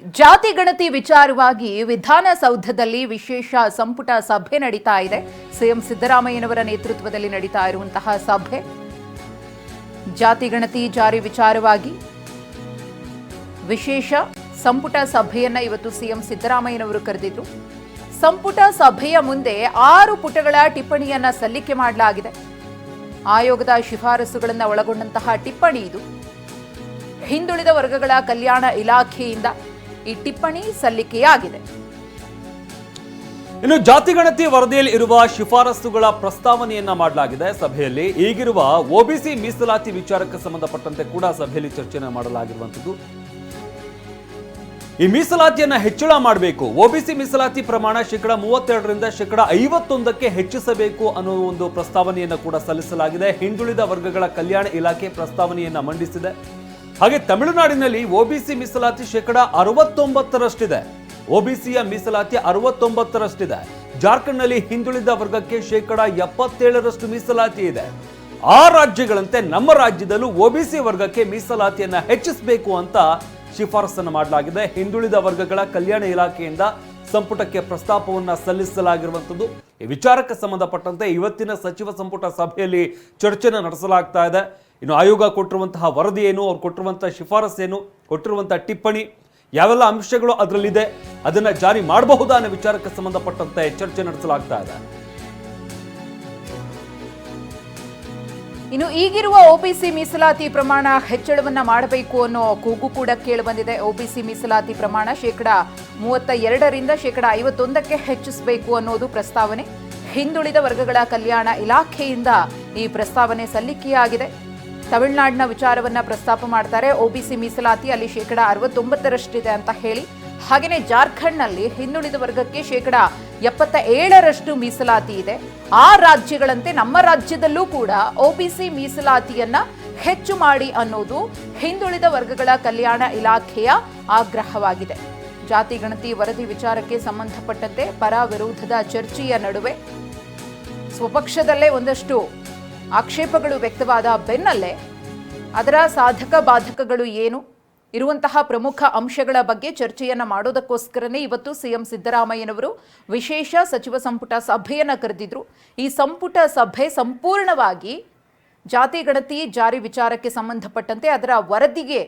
ಜಾತಿ ಗಣತಿ ವಿಚಾರವಾಗಿ ವಿಧಾನಸೌಧದಲ್ಲಿ ವಿಶೇಷ ಸಂಪುಟ ಸಭೆ ನಡೀತಾ ಇದೆ. ಸಿಎಂ ಸಿದ್ದರಾಮಯ್ಯನವರ ನೇತೃತ್ವದಲ್ಲಿ ನಡೀತಾ ಇರುವಂತಹ ಸಭೆ ಜಾತಿ ಗಣತಿ ಜಾರಿ ವಿಚಾರವಾಗಿ ವಿಶೇಷ ಸಂಪುಟ ಸಭೆಯನ್ನ ಇವತ್ತು ಸಿಎಂ ಸಿದ್ದರಾಮಯ್ಯನವರು ಕರೆದಿದ್ರು. ಸಂಪುಟ ಸಭೆಯ ಮುಂದೆ 6 ಪುಟಗಳ ಟಿಪ್ಪಣಿಯನ್ನ ಸಲ್ಲಿಕೆ ಮಾಡಲಾಗಿದೆ. ಆಯೋಗದ ಶಿಫಾರಸುಗಳನ್ನು ಒಳಗೊಂಡಂತಹ ಟಿಪ್ಪಣಿ ಇದು. ಹಿಂದುಳಿದ ವರ್ಗಗಳ ಕಲ್ಯಾಣ ಇಲಾಖೆಯಿಂದ ಈ ಟಿಪ್ಪಣಿ ಸಲ್ಲಿಕೆಯಾಗಿದೆ. ಇನ್ನು ಜಾತಿ ಗಣತಿ ವರದಿಯಲ್ಲಿ ಇರುವ ಶಿಫಾರಸುಗಳ ಪ್ರಸ್ತಾವನೆಯನ್ನ ಮಾಡಲಾಗಿದೆ. ಸಭೆಯಲ್ಲಿ ಈಗಿರುವ ಒಬಿಸಿ ಮೀಸಲಾತಿ ವಿಚಾರಕ್ಕೆ ಸಂಬಂಧಪಟ್ಟಂತೆ ಕೂಡ ಸಭೆಯಲ್ಲಿ ಚರ್ಚೆಯನ್ನು ಮಾಡಲಾಗಿರುವಂತದ್ದು. ಈ ಮೀಸಲಾತಿಯನ್ನ ಹೆಚ್ಚಳ ಮಾಡಬೇಕು, ಒಬಿಸಿ ಮೀಸಲಾತಿ ಪ್ರಮಾಣ 32% 51% ಹೆಚ್ಚಿಸಬೇಕು ಅನ್ನೋ ಒಂದು ಪ್ರಸ್ತಾವನೆಯನ್ನ ಕೂಡ ಸಲ್ಲಿಸಲಾಗಿದೆ. ಹಿಂದುಳಿದ ವರ್ಗಗಳ ಕಲ್ಯಾಣ ಇಲಾಖೆ ಪ್ರಸ್ತಾವನೆಯನ್ನ ಮಂಡಿಸಿದೆ. ಹಾಗೆ ತಮಿಳುನಾಡಿನಲ್ಲಿ ಒಬಿಸಿ ಮೀಸಲಾತಿ 69%ರಷ್ಟಿದೆ. ಒಬಿಸಿಯ ಮೀಸಲಾತಿ 69%ರಷ್ಟಿದೆ. ಜಾರ್ಖಂಡ್ನಲ್ಲಿ ಹಿಂದುಳಿದ ವರ್ಗಕ್ಕೆ 77% ಮೀಸಲಾತಿ ಇದೆ. ಆ ರಾಜ್ಯಗಳಂತೆ ನಮ್ಮ ರಾಜ್ಯದಲ್ಲೂ ಒಬಿಸಿ ವರ್ಗಕ್ಕೆ ಮೀಸಲಾತಿಯನ್ನ ಹೆಚ್ಚಿಸಬೇಕು ಅಂತ ಶಿಫಾರಸನ್ನು ಮಾಡಲಾಗಿದೆ. ಹಿಂದುಳಿದ ವರ್ಗಗಳ ಕಲ್ಯಾಣ ಇಲಾಖೆಯಿಂದ ಸಂಪುಟಕ್ಕೆ ಪ್ರಸ್ತಾಪವನ್ನ ಸಲ್ಲಿಸಲಾಗಿರುವಂಥದ್ದು. ಈ ವಿಚಾರಕ್ಕೆ ಸಂಬಂಧಪಟ್ಟಂತೆ ಇವತ್ತಿನ ಸಚಿವ ಸಂಪುಟ ಸಭೆಯಲ್ಲಿ ಚರ್ಚೆಯನ್ನು ನಡೆಸಲಾಗ್ತಾ ಇದೆ. ಇನ್ನು ಆಯೋಗ ಕೊಟ್ಟಿರುವಂತಹ ವರದಿ ಏನು, ಅವ್ರು ಕೊಟ್ಟಿರುವಂತಹ ಶಿಫಾರಸು ಏನು, ಕೊಟ್ಟಿರುವಂತಹ ಟಿಪ್ಪಣಿ ಯಾವೆಲ್ಲ ಅಂಶಗಳು ಅದರಲ್ಲಿದೆ, ಅದನ್ನ ಜಾರಿ ಮಾಡಬಹುದಾ ಅನ್ನೋ ವಿಚಾರಕ್ಕೆ ಸಂಬಂಧಪಟ್ಟಂತೆ ಚರ್ಚೆ ನಡೆಸಲಾಗ್ತಾ ಇದೆ. ಇನ್ನು ಈಗಿರುವ ಒಬಿಸಿ ಮೀಸಲಾತಿ ಪ್ರಮಾಣ ಹೆಚ್ಚಳವನ್ನ ಮಾಡಬೇಕು ಅನ್ನೋ ಕೂಗು ಕೂಡ ಕೇಳಿಬಂದಿದೆ. ಒಬಿಸಿ ಮೀಸಲಾತಿ ಪ್ರಮಾಣ 32% 51% ಹೆಚ್ಚಿಸಬೇಕು ಅನ್ನೋದು ಪ್ರಸ್ತಾವನೆ. ಹಿಂದುಳಿದ ವರ್ಗಗಳ ಕಲ್ಯಾಣ ಇಲಾಖೆಯಿಂದ ಈ ಪ್ರಸ್ತಾವನೆ ಸಲ್ಲಿಕೆಯಾಗಿದೆ. ತಮಿಳುನಾಡಿನ ವಿಚಾರವನ್ನ ಪ್ರಸ್ತಾಪ ಮಾಡ್ತಾರೆ. ಒಬಿಸಿ ಮೀಸಲಾತಿ ಅಲ್ಲಿ 69%ರಷ್ಟಿದೆ ಅಂತ ಹೇಳಿ. ಹಾಗೆಯೇ ಜಾರ್ಖಂಡ್ನಲ್ಲಿ ಹಿಂದುಳಿದ ವರ್ಗಕ್ಕೆ 77% ಮೀಸಲಾತಿ ಇದೆ. ಆ ರಾಜ್ಯಗಳಂತೆ ನಮ್ಮ ರಾಜ್ಯದಲ್ಲೂ ಕೂಡ ಒಬಿಸಿ ಮೀಸಲಾತಿಯನ್ನ ಹೆಚ್ಚು ಮಾಡಿ ಅನ್ನೋದು ಹಿಂದುಳಿದ ವರ್ಗಗಳ ಕಲ್ಯಾಣ ಇಲಾಖೆಯ ಆಗ್ರಹವಾಗಿದೆ. ಜಾತಿ ಗಣತಿ ವರದಿ ವಿಚಾರಕ್ಕೆ ಸಂಬಂಧಪಟ್ಟಂತೆ ಪರ ವಿರೋಧದ ಚರ್ಚೆಯ ನಡುವೆ ಸ್ವಪಕ್ಷದಲ್ಲೇ ಒಂದಷ್ಟು ಆಕ್ಷೇಪಗಳು ವ್ಯಕ್ತವಾದ ಬೆನ್ನಲ್ಲೇ ಅದರ ಸಾಧಕ ಬಾಧಕಗಳು ಏನು, ಇರುವಂತಹ ಪ್ರಮುಖ ಅಂಶಗಳ ಬಗ್ಗೆ ಚರ್ಚೆಯನ್ನ ಮಾಡೋದಕ್ಕೋಸ್ಕರನೇ ಇವತ್ತು ಸಿಎಂ ಸಿದ್ದರಾಮಯ್ಯನವರು ವಿಶೇಷ ಸಚಿವ ಸಂಪುಟ ಸಭೆಯನ್ನ ಕರೆದಿದ್ರು. ಈ ಸಂಪುಟ ಸಭೆ ಸಂಪೂರ್ಣವಾಗಿ ಜಾತಿ ಗಣತಿ ಜಾರಿ ವಿಚಾರಕ್ಕೆ ಸಂಬಂಧಪಟ್ಟಂತೆ ಅದರ ವರದಿಗೆ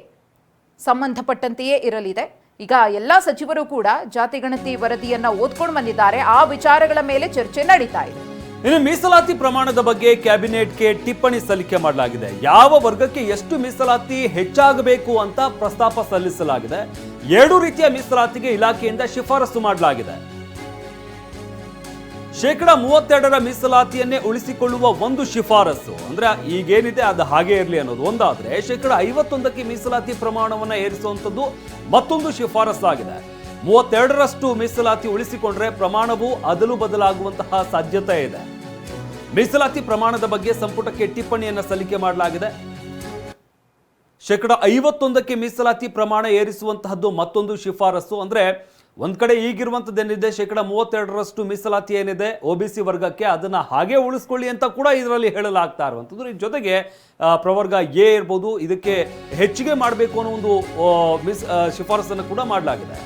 ಸಂಬಂಧಪಟ್ಟಂತೆಯೇ ಇರಲಿದೆ. ಈಗ ಎಲ್ಲ ಸಚಿವರು ಕೂಡ ಜಾತಿ ಗಣತಿ ವರದಿಯನ್ನ ಓದ್ಕೊಂಡು ಬಂದಿದ್ದಾರೆ. ಆ ವಿಚಾರಗಳ ಮೇಲೆ ಚರ್ಚೆ ನಡೀತಾ ಇದೆ. ಇನ್ನು ಮೀಸಲಾತಿ ಪ್ರಮಾಣದ ಬಗ್ಗೆ ಕ್ಯಾಬಿನೆಟ್ಗೆ ಟಿಪ್ಪಣಿ ಸಲ್ಲಿಕೆ ಮಾಡಲಾಗಿದೆ. ಯಾವ ವರ್ಗಕ್ಕೆ ಎಷ್ಟು ಮೀಸಲಾತಿ ಹೆಚ್ಚಾಗಬೇಕು ಅಂತ ಪ್ರಸ್ತಾಪ ಸಲ್ಲಿಸಲಾಗಿದೆ. 7 ರೀತಿಯ ಮೀಸಲಾತಿಗೆ ಇಲಾಖೆಯಿಂದ ಶಿಫಾರಸು ಮಾಡಲಾಗಿದೆ. 32% ಮೀಸಲಾತಿಯನ್ನೇ ಉಳಿಸಿಕೊಳ್ಳುವ ಒಂದು ಶಿಫಾರಸು, ಅಂದ್ರೆ ಈಗೇನಿದೆ ಅದು ಹಾಗೆ ಇರಲಿ ಅನ್ನೋದು ಒಂದಾದ್ರೆ, 51% ಮೀಸಲಾತಿ ಪ್ರಮಾಣವನ್ನ ಏರಿಸುವಂಥದ್ದು ಮತ್ತೊಂದು ಶಿಫಾರಸಾಗಿದೆ. 32% ಮೀಸಲಾತಿ ಉಳಿಸಿಕೊಂಡ್ರೆ ಪ್ರಮಾಣವು ಅದಲು ಬದಲಾಗುವಂತಹ ಸಾಧ್ಯತೆ ಇದೆ. ಮೀಸಲಾತಿ ಪ್ರಮಾಣದ ಬಗ್ಗೆ ಸಂಪುಟಕ್ಕೆ ಟಿಪ್ಪಣಿಯನ್ನ ಸಲ್ಲಿಕೆ ಮಾಡಲಾಗಿದೆ. 51% ಮೀಸಲಾತಿ ಪ್ರಮಾಣ ಏರಿಸುವಂತಹದ್ದು ಮತ್ತೊಂದು ಶಿಫಾರಸು. ಅಂದ್ರೆ ಒಂದ್ ಕಡೆ ಈಗಿರುವಂತದ್ದೇನಿದೆ 32% ಮೀಸಲಾತಿ ಏನಿದೆ ಒಬಿಸಿ ವರ್ಗಕ್ಕೆ, ಅದನ್ನ ಹಾಗೆ ಉಳಿಸ್ಕೊಳ್ಳಿ ಅಂತ ಕೂಡ ಇದರಲ್ಲಿ ಹೇಳಲಾಗ್ತಾ ಇರುವಂತದ್ದು. ಈ ಜೊತೆಗೆ ಪ್ರವರ್ಗ ಎ ಇರ್ಬೋದು, ಇದಕ್ಕೆ ಹೆಚ್ಚಿಗೆ ಮಾಡಬೇಕು ಅನ್ನೋ ಒಂದು ಶಿಫಾರಸನ್ನು ಕೂಡ ಮಾಡಲಾಗಿದೆ.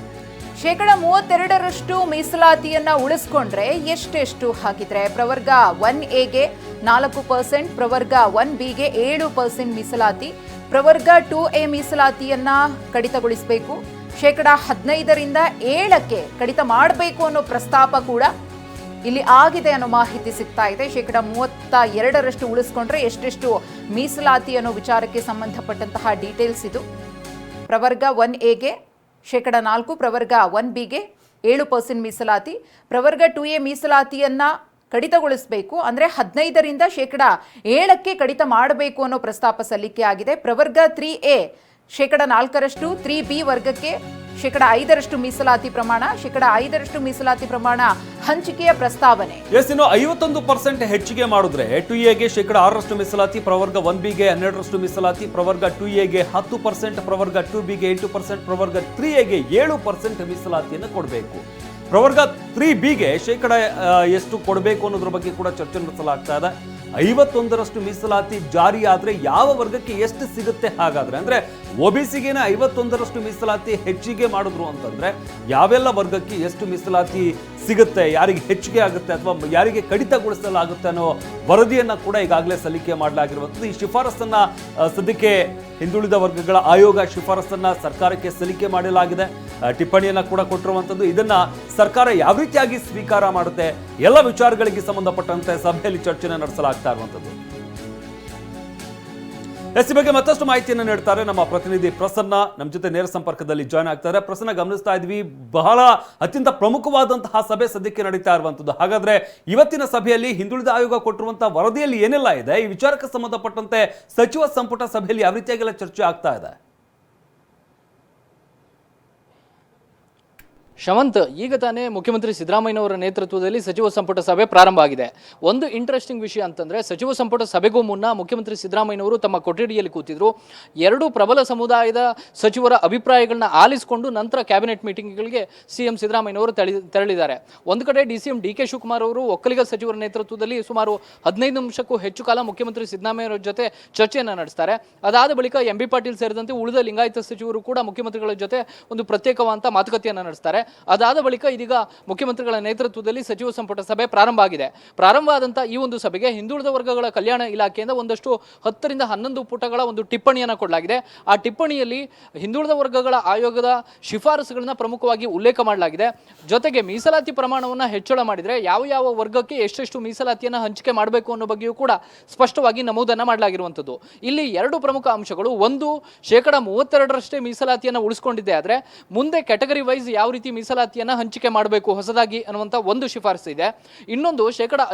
32% ಮೀಸಲಾತಿಯನ್ನ ಉಳಿಸ್ಕೊಂಡ್ರೆ ಎಷ್ಟೆಷ್ಟು ಹಾಕಿದ್ರೆ ಪ್ರವರ್ಗ 1ಎಗೆ 4%, ಪ್ರವರ್ಗ 1ಬಿಗೆ 7% ಮೀಸಲಾತಿ, ಪ್ರವರ್ಗ 2ಎ ಮೀಸಲಾತಿಯನ್ನ ಕಡಿತಗೊಳಿಸಬೇಕು. 15% 7% ಕಡಿತ ಮಾಡಬೇಕು ಅನ್ನೋ ಪ್ರಸ್ತಾಪ ಕೂಡ ಇಲ್ಲಿ ಆಗಿದೆ ಅನ್ನೋ ಮಾಹಿತಿ ಸಿಗ್ತಾ ಇದೆ. 32% ಉಳಿಸ್ಕೊಂಡ್ರೆ ಎಷ್ಟೆಷ್ಟು ಮೀಸಲಾತಿ ಅನ್ನೋ ವಿಚಾರಕ್ಕೆ ಸಂಬಂಧಪಟ್ಟಂತಹ ಡೀಟೇಲ್ಸ್ ಇದು. ಪ್ರವರ್ಗ 1ಎಗೆ 4%, ಪ್ರವರ್ಗ 1ಬಿಗೆ 7% ಮೀಸಲಾತಿ, ಪ್ರವರ್ಗ 2ಎ ಮೀಸಲಾತಿಯನ್ನ ಕಡಿತಗೊಳಿಸಬೇಕು. ಅಂದ್ರೆ 15% 7% ಕಡಿತ ಮಾಡಬೇಕು ಅನ್ನೋ ಪ್ರಸ್ತಾಪ ಸಲ್ಲಿಕೆ ಆಗಿದೆ. ಪ್ರವರ್ಗ 3ಎ 4%, 3ಬಿ ವರ್ಗಕ್ಕೆ 5% ಮೀಸಲಾತಿ ಪ್ರಮಾಣ, 5% ಮೀಸಲಾತಿ ಪ್ರಮಾಣ ಹಂಚಿಕೆಯ ಪ್ರಸ್ತಾವನೆ. ಇನ್ನು 51% ಹೆಚ್ಚಿಗೆ ಮಾಡಿದ್ರೆ 2ಎಗೆ 6% ಮೀಸಲಾತಿ, ಪ್ರವರ್ಗ 1ಬಿಗೆ 12% ಮೀಸಲಾತಿ, ಪ್ರವರ್ಗ 2ಎಗೆ 10%, ಪ್ರವರ್ಗ 2ಬಿಗೆ 8%, ಪ್ರವರ್ಗ 3ಎಗೆ 7% ಮೀಸಲಾತಿಯನ್ನು ಕೊಡಬೇಕು. ಪ್ರವರ್ಗ 3ಬಿಗೆ ಎಷ್ಟು ಕೊಡಬೇಕು ಅನ್ನೋದ್ರ ಬಗ್ಗೆ ಕೂಡ ಚರ್ಚೆ ನಡೆಸಲಾಗ್ತಾ ಇದೆ. 51ರಷ್ಟು ಮೀಸಲಾತಿ ಜಾರಿ ಆದ್ರೆ ಯಾವ ವರ್ಗಕ್ಕೆ ಎಷ್ಟು ಸಿಗುತ್ತೆ ಹಾಗಾದ್ರೆ? ಅಂದ್ರೆ ಒಬಿಸಿಗೆನ 51ರಷ್ಟು ಮೀಸಲಾತಿ ಹೆಚ್ಚಿಗೆ ಮಾಡಿದ್ರು ಅಂತಂದ್ರೆ ಯಾವೆಲ್ಲ ವರ್ಗಕ್ಕೆ ಎಷ್ಟು ಮೀಸಲಾತಿ ಸಿಗುತ್ತೆ, ಯಾರಿಗೆ ಹೆಚ್ಚಿಗೆ ಆಗುತ್ತೆ ಅಥವಾ ಯಾರಿಗೆ ಕಡಿತಗೊಳಿಸಲಾಗುತ್ತೆ ಅನ್ನೋ ವರದಿಯನ್ನ ಕೂಡ ಈಗಾಗಲೇ ಸಲ್ಲಿಕೆ ಮಾಡಲಾಗಿರುವಂಥದ್ದು. ಈ ಶಿಫಾರಸನ್ನ ಸದ್ಯಕ್ಕೆ ಹಿಂದುಳಿದ ವರ್ಗಗಳ ಆಯೋಗ ಶಿಫಾರಸನ್ನ ಸರ್ಕಾರಕ್ಕೆ ಸಲ್ಲಿಕೆ ಮಾಡಲಾಗಿದೆ. ಟಿಪ್ಪಣಿಯನ್ನ ಕೂಡ ಕೊಟ್ಟಿರುವಂಥದ್ದು. ಇದನ್ನ ಸರ್ಕಾರ ಯಾವ ರೀತಿಯಾಗಿ ಸ್ವೀಕಾರ ಮಾಡುತ್ತೆ, ಎಲ್ಲ ವಿಚಾರಗಳಿಗೆ ಸಂಬಂಧಪಟ್ಟಂತೆ ಸಭೆಯಲ್ಲಿ ಚರ್ಚೆನ ನಡೆಸಲಾಗ್ತಾ ಇರುವಂಥದ್ದು. ಈ ಬಗ್ಗೆ ಮತ್ತಷ್ಟು ಮಾಹಿತಿಯನ್ನು ನೀಡ್ತಾರೆ ನಮ್ಮ ಪ್ರತಿನಿಧಿ ಪ್ರಸನ್ನ, ನಮ್ಮ ಜೊತೆ ನೇರ ಸಂಪರ್ಕದಲ್ಲಿ ಜಾಯ್ನ್ ಆಗ್ತಾರೆ. ಪ್ರಸನ್ನ, ಗಮನಿಸ್ತಾ ಇದ್ವಿ ಬಹಳ ಅತ್ಯಂತ ಪ್ರಮುಖವಾದಂತಹ ಸಭೆ ಸದ್ಯಕ್ಕೆ ನಡೀತಾ ಇರುವಂತದ್ದು. ಹಾಗಾದ್ರೆ ಇವತ್ತಿನ ಸಭೆಯಲ್ಲಿ ಹಿಂದುಳಿದ ಆಯೋಗ ಕೊಟ್ಟಿರುವಂತಹ ವರದಿಯಲ್ಲಿ ಏನೆಲ್ಲ ಇದೆ, ಈ ವಿಚಾರಕ್ಕೆ ಸಂಬಂಧಪಟ್ಟಂತೆ ಸಚಿವ ಸಂಪುಟ ಸಭೆಯಲ್ಲಿ ಯಾವ ರೀತಿಯಾಗೆಲ್ಲ ಚರ್ಚೆ ಆಗ್ತಾ ಇದೆ? ಶಮಂತ್, ಈಗ ತಾನೇ ಮುಖ್ಯಮಂತ್ರಿ ಸಿದ್ದರಾಮಯ್ಯನವರ ನೇತೃತ್ವದಲ್ಲಿ ಸಚಿವ ಸಂಪುಟ ಸಭೆ ಪ್ರಾರಂಭ ಆಗಿದೆ. ಒಂದು ಇಂಟ್ರೆಸ್ಟಿಂಗ್ ವಿಷಯ ಅಂತಂದ್ರೆ, ಸಚಿವ ಸಂಪುಟ ಸಭೆಗೂ ಮುನ್ನ ಮುಖ್ಯಮಂತ್ರಿ ಸಿದ್ದರಾಮಯ್ಯನವರು ತಮ್ಮ ಕೊಠಡಿಯಲ್ಲಿ ಕೂತಿದ್ರು. ಎರಡು ಪ್ರಬಲ ಸಮುದಾಯದ ಸಚಿವರ ಅಭಿಪ್ರಾಯಗಳನ್ನ ಆಲಿಸಿಕೊಂಡು ನಂತರ ಕ್ಯಾಬಿನೆಟ್ ಮೀಟಿಂಗ್ಗಳಿಗೆ ಸಿಎಂ ಸಿದ್ದರಾಮಯ್ಯನವರು ತೆರಳಿದ್ದಾರೆ. ಒಂದು ಕಡೆ ಡಿಸಿಎಂ ಡಿ.ಕೆ. ಶಿವಕುಮಾರ್ ಅವರು ಒಕ್ಕಲಿಗ ಸಚಿವರ ನೇತೃತ್ವದಲ್ಲಿ ಸುಮಾರು 15 ನಿಮಿಷಕ್ಕೂ ಹೆಚ್ಚು ಕಾಲ ಮುಖ್ಯಮಂತ್ರಿ ಸಿದ್ದರಾಮಯ್ಯನವರ ಜೊತೆ ಚರ್ಚೆಯನ್ನು ನಡೆಸ್ತಾರೆ. ಅದಾದ ಬಳಿಕ ಎಂ.ಬಿ. ಪಾಟೀಲ್ ಸೇರಿದಂತೆ ಉಳಿದ ಲಿಂಗಾಯತ ಸಚಿವರು ಕೂಡ ಮುಖ್ಯಮಂತ್ರಿಗಳ ಜೊತೆ ಒಂದು ಪ್ರತ್ಯೇಕವಾದಂಥ ಮಾತುಕತೆಯನ್ನು ನಡೆಸ್ತಾರೆ. ಅದಾದ ಬಳಿಕ ಇದೀಗ ಮುಖ್ಯಮಂತ್ರಿಗಳ ನೇತೃತ್ವದಲ್ಲಿ ಸಚಿವ ಸಂಪುಟ ಸಭೆ ಪ್ರಾರಂಭ ಆಗಿದೆ. ಪ್ರಾರಂಭ ಆದಂಥ ಈ ಒಂದು ಸಭೆಗೆ ಹಿಂದುಳಿದ ವರ್ಗಗಳ ಕಲ್ಯಾಣ ಇಲಾಖೆಯಿಂದ ಒಂದಷ್ಟು 10 ರಿಂದ 11 ಪುಟಗಳ ಒಂದು ಟಿಪ್ಪಣಿಯನ್ನು ಕೊಡಲಾಗಿದೆ. ಆ ಟಿಪ್ಪಣಿಯಲ್ಲಿ ಹಿಂದುಳಿದ ವರ್ಗಗಳ ಆಯೋಗದ ಶಿಫಾರಸುಗಳನ್ನ ಪ್ರಮುಖವಾಗಿ ಉಲ್ಲೇಖ ಮಾಡಲಾಗಿದೆ. ಜೊತೆಗೆ ಮೀಸಲಾತಿ ಪ್ರಮಾಣವನ್ನು ಹೆಚ್ಚಳ ಮಾಡಿದರೆ ಯಾವ ಯಾವ ವರ್ಗಕ್ಕೆ ಎಷ್ಟೆಷ್ಟು ಮೀಸಲಾತಿಯನ್ನು ಹಂಚಿಕೆ ಮಾಡಬೇಕು ಅನ್ನೋ ಬಗ್ಗೆಯೂ ಕೂಡ ಸ್ಪಷ್ಟವಾಗಿ ನಮೂದನ್ನು ಮಾಡಲಾಗಿರುವಂಥದ್ದು. ಇಲ್ಲಿ ಎರಡು ಪ್ರಮುಖ ಅಂಶಗಳು. ಒಂದು, 32% ಮೀಸಲಾತಿಯನ್ನು ಉಳಿಸ್ಕೊಂಡಿದ್ದೆ ಆದರೆ ಮುಂದೆ ಕ್ಯಾಟಗರಿ ವೈಸ್ ಯಾವ ರೀತಿ ಮೀಸಲಾತಿಯನ್ನು ಹಂಚಿಕೆ ಮಾಡಬೇಕು ಹೊಸದಾಗಿ ಅನ್ನುವಂಥ ಒಂದು ಶಿಫಾರಸು ಇದೆ. ಇನ್ನೊಂದು,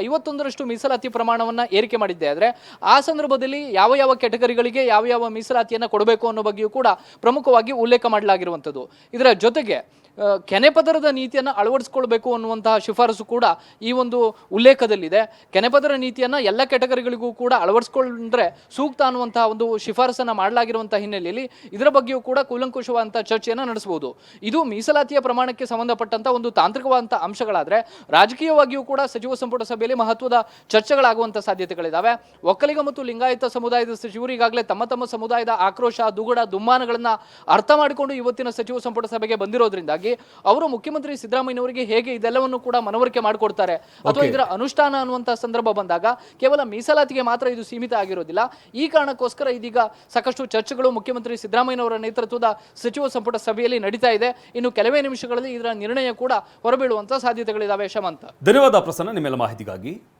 51ರಷ್ಟು ಮೀಸಲಾತಿ ಪ್ರಮಾಣವನ್ನು ಏರಿಕೆ ಮಾಡಿದ್ದೆ ಆದರೆ ಆ ಸಂದರ್ಭದಲ್ಲಿ ಯಾವ ಯಾವ ಕ್ಯಾಟಗರಿಗಳಿಗೆ ಯಾವ ಯಾವ ಮೀಸಲಾತಿಯನ್ನು ಕೊಡಬೇಕು ಅನ್ನೋ ಬಗ್ಗೆಯೂ ಕೂಡ ಪ್ರಮುಖವಾಗಿ ಉಲ್ಲೇಖ ಮಾಡಲಾಗಿರುವಂಥದ್ದು. ಇದರ ಜೊತೆಗೆ ಕೆನೆಪದರದ ನೀತಿಯನ್ನು ಅಳವಡಿಸಿಕೊಳ್ಬೇಕು ಅನ್ನುವಂತಹ ಶಿಫಾರಸು ಕೂಡ ಈ ಒಂದು ಉಲ್ಲೇಖದಲ್ಲಿದೆ. ಕೆನೆಪದರ ನೀತಿಯನ್ನು ಎಲ್ಲ ಕ್ಯಾಟಗರಿಗಳಿಗೂ ಕೂಡ ಅಳವಡಿಸಿಕೊಂಡ್ರೆ ಸೂಕ್ತ ಅನ್ನುವಂತಹ ಒಂದು ಶಿಫಾರಸನ್ನು ಮಾಡಲಾಗಿರುವಂತಹ ಹಿನ್ನೆಲೆಯಲ್ಲಿ ಇದರ ಬಗ್ಗೆಯೂ ಕೂಡ ಕೂಲಂಕುಷವಾದಂಥ ಚರ್ಚೆಯನ್ನು ನಡೆಸಬಹುದು. ಇದು ಮೀಸಲಾತಿಯ ಪ್ರಮಾಣಕ್ಕೆ ಸಂಬಂಧಪಟ್ಟಂಥ ಒಂದು ತಾಂತ್ರಿಕವಾದಂಥ ಅಂಶಗಳಾದರೆ, ರಾಜಕೀಯವಾಗಿಯೂ ಕೂಡ ಸಚಿವ ಸಂಪುಟ ಸಭೆಯಲ್ಲಿ ಮಹತ್ವದ ಚರ್ಚೆಗಳಾಗುವಂಥ ಸಾಧ್ಯತೆಗಳಿದ್ದಾವೆ. ಒಕ್ಕಲಿಗ ಮತ್ತು ಲಿಂಗಾಯತ ಸಮುದಾಯದ ಸಚಿವರು ಈಗಾಗಲೇ ತಮ್ಮ ತಮ್ಮ ಸಮುದಾಯದ ಆಕ್ರೋಶ, ದುಗುಡ, ದುಮ್ಮಾನಗಳನ್ನು ಅರ್ಥ ಮಾಡಿಕೊಂಡು ಇವತ್ತಿನ ಸಚಿವ ಸಂಪುಟ ಸಭೆಗೆ ಬಂದಿರೋದ್ರಿಂದಾಗಿ ಅವರು ಮುಖ್ಯಮಂತ್ರಿ ಸಿದ್ದರಾಮಯ್ಯನವರಿಗೆ ಹೇಗೆ ಇದೆಲ್ಲವನ್ನು ಕೂಡ ಮನವರಿಕೆ ಮಾಡಿಕೊಡ್ತಾರೆ ಅಥವಾ ಇದರ ಅನುಷ್ಠಾನ ಅನ್ನುವಂತಹ ಸಂದರ್ಭ ಬಂದಾಗ ಕೇವಲ ಮೀಸಲಾತಿಗೆ ಮಾತ್ರ ಇದು ಸೀಮಿತ ಆಗಿರೋದಿಲ್ಲ. ಈ ಕಾರಣಕ್ಕೋಸ್ಕರ ಇದೀಗ ಸಾಕಷ್ಟು ಚರ್ಚೆಗಳು ಮುಖ್ಯಮಂತ್ರಿ ಸಿದ್ದರಾಮಯ್ಯನವರ ನೇತೃತ್ವದ ಸಚಿವ ಸಂಪುಟ ಸಭೆಯಲ್ಲಿ ನಡೀತಾ ಇದೆ. ಇನ್ನು ಕೆಲವೇ ನಿಮಿಷಗಳಲ್ಲಿ ಇದರ ನಿರ್ಣಯ ಕೂಡ ಹೊರಬೀಳುವಂತಹ ಸಾಧ್ಯತೆಗಳಿದ್ದಾವೆ. ಶಮಂತ, ಧನ್ಯವಾದ ಪ್ರಸನ್ನ ನಿಮ್ಮೆಲ್ಲ ಮಾಹಿತಿಗಾಗಿ.